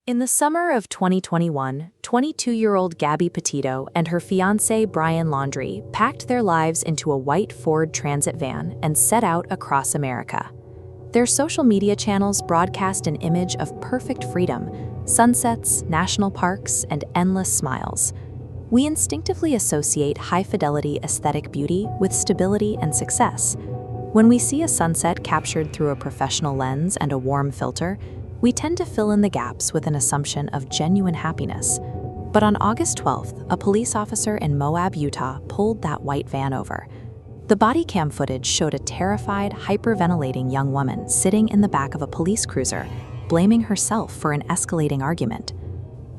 In the summer of 2021, 22-year-old Gabby Petito and her fiancé Brian Laundrie packed their lives into a white Ford Transit van and set out across America. Their social media channels broadcast an image of perfect freedom, sunsets, national parks, and endless smiles. We instinctively associate high-fidelity aesthetic beauty with stability and success. When we see a sunset captured through a professional lens and a warm filter, we tend to fill in the gaps with an assumption of genuine happiness. But on August 12th, a police officer in Moab, Utah, pulled that white van over. The bodycam footage showed a terrified, hyperventilating young woman sitting in the back of a police cruiser, blaming herself for an escalating argument.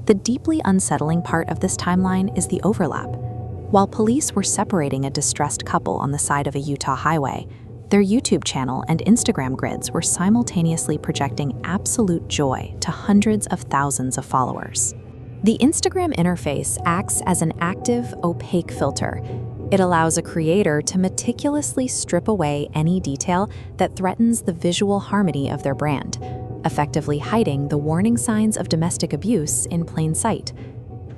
The deeply unsettling part of this timeline is the overlap. While police were separating a distressed couple on the side of a Utah highway, their YouTube channel and Instagram grids were simultaneously projecting absolute joy to hundreds of thousands of followers. The Instagram interface acts as an active, opaque filter. It allows a creator to meticulously strip away any detail that threatens the visual harmony of their brand, effectively hiding the warning signs of domestic abuse in plain sight.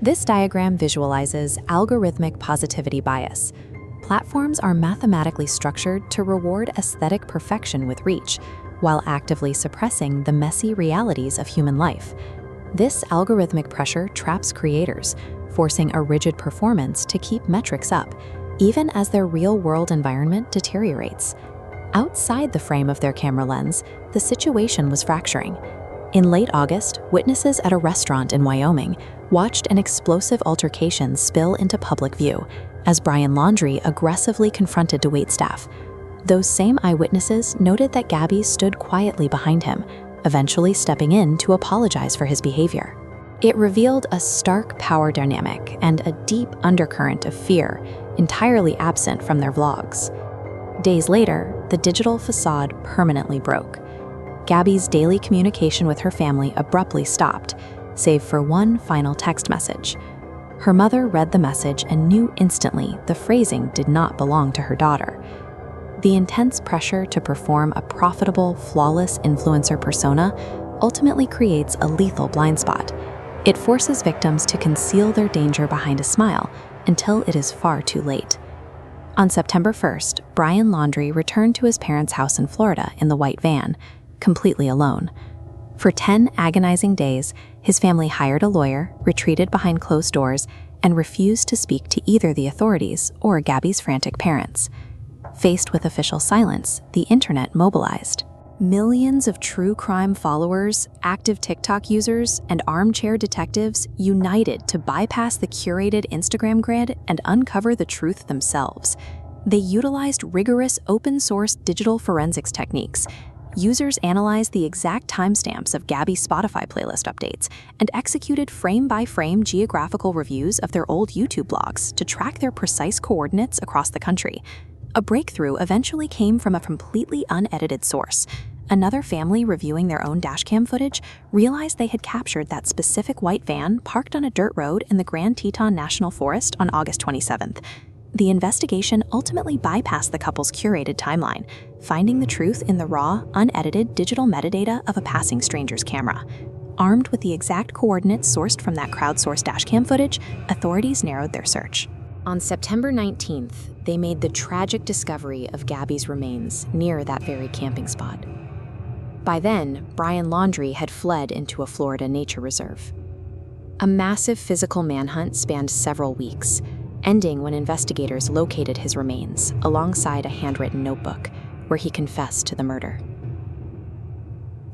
This diagram visualizes algorithmic positivity bias. Platforms are mathematically structured to reward aesthetic perfection with reach, while actively suppressing the messy realities of human life. This algorithmic pressure traps creators, forcing a rigid performance to keep metrics up, even as their real-world environment deteriorates. Outside the frame of their camera lens, the situation was fracturing. In late August, witnesses at a restaurant in Wyoming watched an explosive altercation spill into public view as Brian Laundrie aggressively confronted the waitstaff. Those same eyewitnesses noted that Gabby stood quietly behind him, eventually stepping in to apologize for his behavior. It revealed a stark power dynamic and a deep undercurrent of fear, entirely absent from their vlogs. Days later, the digital facade permanently broke. Gabby's daily communication with her family abruptly stopped, save for one final text message. Her mother read the message and knew instantly the phrasing did not belong to her daughter. The intense pressure to perform a profitable, flawless influencer persona ultimately creates a lethal blind spot. It forces victims to conceal their danger behind a smile until it is far too late. On September 1st, Brian Laundrie returned to his parents' house in Florida in the white van, completely alone. For 10 agonizing days, his family hired a lawyer, retreated behind closed doors, and refused to speak to either the authorities or Gabby's frantic parents. Faced with official silence, the internet mobilized. Millions of true crime followers, active TikTok users, and armchair detectives united to bypass the curated Instagram grid and uncover the truth themselves. They utilized rigorous open-source digital forensics techniques. Users analyzed the exact timestamps of Gabby's Spotify playlist updates and executed frame-by-frame geographical reviews of their old YouTube blogs to track their precise coordinates across the country. A breakthrough eventually came from a completely unedited source. Another family reviewing their own dashcam footage realized they had captured that specific white van parked on a dirt road in the Grand Teton National Forest on August 27th. The investigation ultimately bypassed the couple's curated timeline, finding the truth in the raw, unedited digital metadata of a passing stranger's camera. Armed with the exact coordinates sourced from that crowdsourced dashcam footage, authorities narrowed their search. On September 19th, they made the tragic discovery of Gabby's remains near that very camping spot. By then, Brian Laundrie had fled into a Florida nature reserve. A massive physical manhunt spanned several weeks, ending when investigators located his remains alongside a handwritten notebook where he confessed to the murder.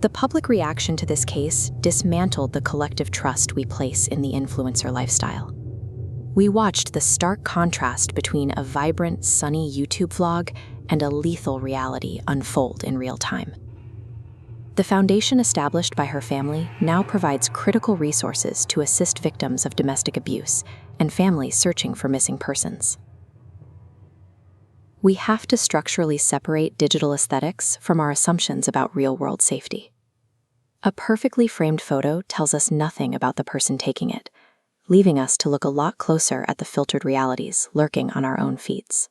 The public reaction to this case dismantled the collective trust we place in the influencer lifestyle. We watched the stark contrast between a vibrant, sunny YouTube vlog and a lethal reality unfold in real time. The foundation established by her family now provides critical resources to assist victims of domestic abuse and families searching for missing persons. We have to structurally separate digital aesthetics from our assumptions about real-world safety. A perfectly framed photo tells us nothing about the person taking it, leaving us to look a lot closer at the filtered realities lurking on our own feeds.